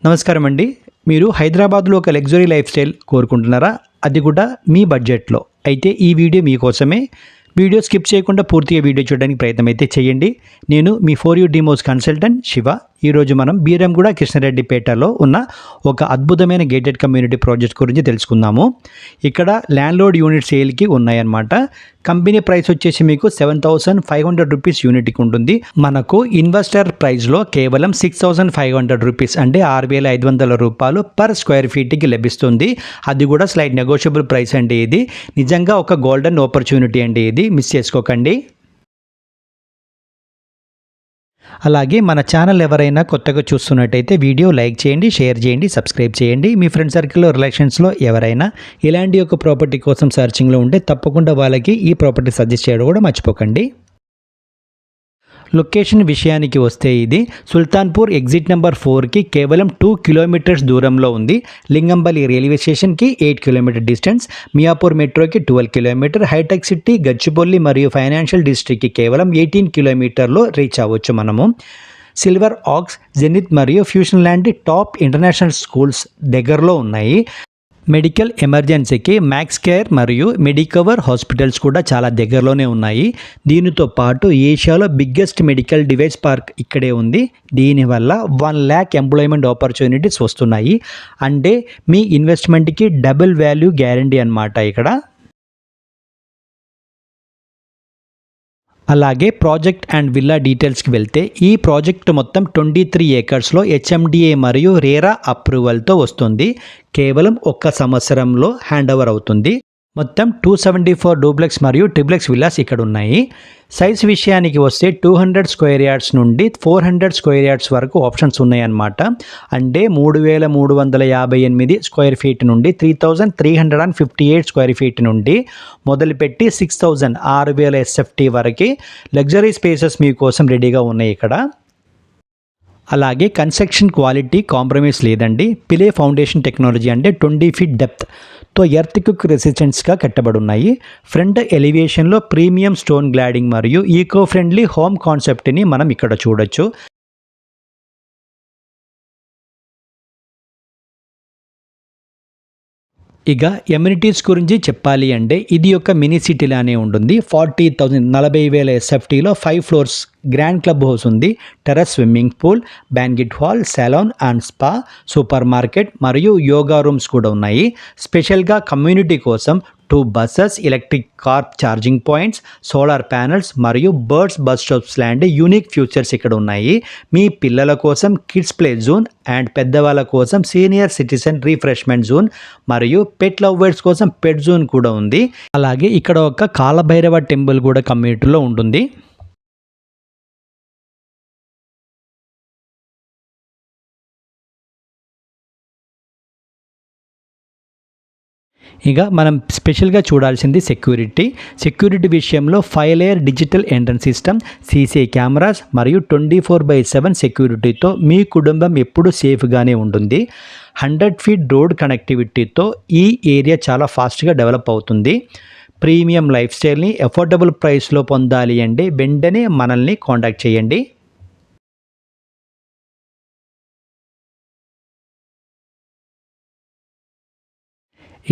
నమస్కారం అండి. మీరు హైదరాబాద్లో ఒక లగ్జరీ లైఫ్ స్టైల్ కోరుకుంటున్నారా? అది కూడా మీ బడ్జెట్లో. అయితే ఈ వీడియో మీకోసమే. వీడియో స్కిప్ చేయకుండా పూర్తిగా వీడియో చూడడానికి ప్రయత్నం అయితే చేయండి. నేను మీ for you demos consultant Shiva. ఈరోజు మనం బీరంగూడ కృష్ణారెడ్డిపేటలో ఉన్న ఒక అద్భుతమైన గేటెడ్ కమ్యూనిటీ ప్రాజెక్ట్ గురించి తెలుసుకుందాము. ఇక్కడ ల్యాండ్లోడ్ యూనిట్ సేల్కి ఉన్నాయన్నమాట. కంపెనీ ప్రైస్ వచ్చేసి మీకు 7,500 రూపీస్ యూనిట్కి ఉంటుంది. మనకు ఇన్వెస్టర్ ప్రైస్లో కేవలం 6,500 రూపీస్ అంటే 6,500 రూపాయలు పర్ స్క్వేర్ ఫీట్కి లభిస్తుంది. అది కూడా స్లైట్ నెగోషియబుల్ ప్రైస్ అండి. ఇది నిజంగా ఒక గోల్డెన్ ఆపర్చునిటీ అండి. ఇది మిస్ చేసుకోకండి. అలాగే మన ఛానల్ ఎవరైనా కొత్తగా చూస్తున్నట్టయితే వీడియో లైక్ చేయండి, షేర్ చేయండి, సబ్స్క్రైబ్ చేయండి. మీ ఫ్రెండ్ సర్కిల్లో రిలేషన్స్లో ఎవరైనా ఇలాంటి ఒక ప్రాపర్టీ కోసం సర్చింగ్లో ఉంటే తప్పకుండా వాళ్ళకి ఈ ప్రాపర్టీ సజెస్ట్ చేయడం కూడా మర్చిపోకండి. లొకేషన్ విషయానికి వస్తే ఇది సుల్తాన్పూర్ ఎగ్జిట్ నెంబర్ 4కి కేవలం 2 కిలోమీటర్స్ దూరంలో ఉంది. లింగంపల్లి రైల్వే స్టేషన్కి 8 కిలోమీటర్ డిస్టెన్స్, మియాపూర్ మెట్రోకి 12 కిలోమీటర్, హైటెక్ సిటీ, గచ్చిబౌలి మరియు ఫైనాన్షియల్ డిస్ట్రిక్ట్కి కేవలం 18 కిలోమీటర్లో రీచ్ అవ్వచ్చు మనము. సిల్వర్ ఆక్స్, జెనిత్ మరియు fusion land top international schools దగ్గరలో ఉన్నాయి. మెడికల్ ఎమర్జెన్సీకి మ్యాక్స్ కేర్ మరియు మెడికవర్ హాస్పిటల్స్ కూడా చాలా దగ్గరలోనే ఉన్నాయి. దీనితో పాటు ఏషియాలో బిగ్గెస్ట్ మెడికల్ డివైస్ పార్క్ ఇక్కడే ఉంది. దీనివల్ల 1 lakh ఎంప్లాయ్మెంట్ ఆపర్చునిటీస్ వస్తున్నాయి. అంటే మీ ఇన్వెస్ట్మెంట్కి డబుల్ వాల్యూ గ్యారంటీ అన్నమాట ఇక్కడ. అలాగే ప్రాజెక్ట్ అండ్ విల్లా డీటెయిల్స్కి వెళ్తే ఈ ప్రాజెక్ట్ మొత్తం 23 ఏకర్స్లో హెచ్ఎండిఏ మరియు రేరా అప్రూవల్తో వస్తుంది. కేవలం 1 సంవత్సరంలో హ్యాండ్ ఓవర్ అవుతుంది. మొత్తం 274 డూప్లెక్స్ మరియు ట్రిప్లెక్స్ విల్లాస్ ఇక్కడ ఉన్నాయి. సైజ్ విషయానికి వస్తే 200 స్క్వేర్ యార్డ్స్ నుండి 400 స్క్వేర్ యార్డ్స్ వరకు ఆప్షన్స్ ఉన్నాయన్నమాట. అంటే 3,358 స్క్వేర్ ఫీట్ నుండి 3,358 స్క్వేర్ ఫీట్ నుండి మొదలుపెట్టి 6,000 ఎస్ఎఫ్టీ వరకు లగ్జరీ స్పేసెస్ మీకోసం రెడీగా ఉన్నాయి ఇక్కడ. అలాగే కన్స్ట్రక్షన్ క్వాలిటీ కాంప్రమైజ్ లేదండి. పిలే ఫౌండేషన్ టెక్నాలజీ అంటే 20 ఫీట్ డెప్త్తో ఎర్త్క్వేక్ రెసిస్టెన్స్గా కట్టబడి ఉన్నాయి. ఫ్రంట్ ఎలివేషన్లో ప్రీమియం స్టోన్ గ్లాడింగ్ మరియు ఈకో ఫ్రెండ్లీ హోమ్ కాన్సెప్ట్ని మనం ఇక్కడ చూడొచ్చు. ఇక ఎమ్యూనిటీస్ గురించి చెప్పాలి అంటే ఇది ఒక మినీ సిటీలానే ఉంటుంది. 40,000 ఎస్ఎఫ్టీలో 5 ఫ్లోర్స్ గ్రాండ్ క్లబ్ హౌస్ ఉంది. Terrace swimming pool, banquet hall, salon and spa, super market మరియు యోగా రూమ్స్ కూడా ఉన్నాయి. స్పెషల్గా కమ్యూనిటీ కోసం 2 buses, electric car charging points, solar panels మరియు బర్డ్స్ బస్ స్టాప్స్ లాంటి యూనిక్ ఫ్యూచర్స్ ఇక్కడ ఉన్నాయి. మీ పిల్లల కోసం కిడ్స్ ప్లే జోన్ అండ్ పెద్దవాళ్ళ కోసం సీనియర్ సిటిజన్ రిఫ్రెష్మెంట్ జోన్ మరియు పెట్ లవర్స్ కోసం పెట్ జోన్ కూడా ఉంది. అలాగే ఇక్కడ ఒక కాలభైరవ టెంపుల్ కూడా కమ్యూనిటీలో ఉంటుంది. ఇక మనం స్పెషల్గా చూడాల్సింది సెక్యూరిటీ విషయంలో 5 layer digital entrance system, CC cameras మరియు 24/7 సెక్యూరిటీతో మీ కుటుంబం ఎప్పుడు సేఫ్గానే ఉంటుంది. 100 ఫీట్ రోడ్ కనెక్టివిటీతో ఈ ఏరియా చాలా ఫాస్ట్గా డెవలప్ అవుతుంది. ప్రీమియం లైఫ్ స్టైల్ని అఫోర్డబుల్ ప్రైస్లో పొందాలి అంటే వెంటనే మనల్ని కాంటాక్ట్ చేయండి.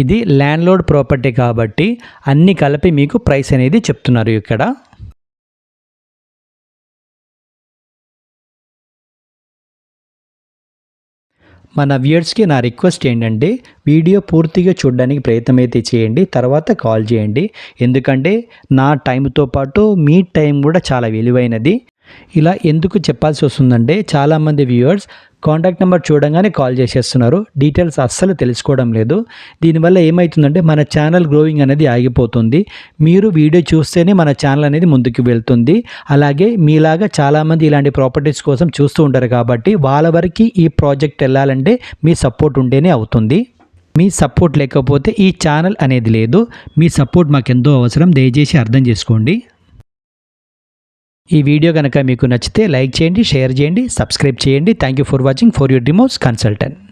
ఇది ల్యాండ్లోడ్ ప్రాపర్టీ కాబట్టి అన్ని కలిపి మీకు ప్రైస్ అనేది చెప్తున్నారు ఇక్కడ. మన వ్యూయర్స్కి నా రిక్వెస్ట్ ఏంటంటే వీడియో పూర్తిగా చూడడానికి ప్రయత్నం అయితే చేయండి, తర్వాత కాల్ చేయండి. ఎందుకంటే నా టైంతో పాటు మీ టైం కూడా చాలా విలువైనది. ఇలా ఎందుకు చెప్పాల్సి వస్తుందంటే చాలామంది వ్యూయర్స్ కాంటాక్ట్ నెంబర్ చూడంగానే కాల్ చేసేస్తున్నారు, డీటెయిల్స్ అస్సలు తెలుసుకోవడం లేదు. దీనివల్ల ఏమవుతుందంటే మన ఛానల్ గ్రోయింగ్ అనేది ఆగిపోతుంది. మీరు వీడియో చూస్తేనే మన ఛానల్ అనేది ముందుకు వెళ్తుంది. అలాగే మీలాగా చాలామంది ఇలాంటి ప్రాపర్టీస్ కోసం చూస్తూ ఉంటారు కాబట్టి వాళ్ళ వరకు ఈ ప్రాజెక్ట్ వెళ్ళాలంటే మీ సపోర్ట్ ఉంటేనే అవుతుంది. మీ సపోర్ట్ లేకపోతే ఈ ఛానల్ అనేది లేదు. మీ సపోర్ట్ మాకెంతో అవసరం, దయచేసి అర్థం చేసుకోండి. ఈ వీడియో కనుక మీకు నచ్చితే లైక్ చేయండి, షేర్ చేయండి, సబ్స్క్రైబ్ చేయండి. Thank you for watching for your demos consultant.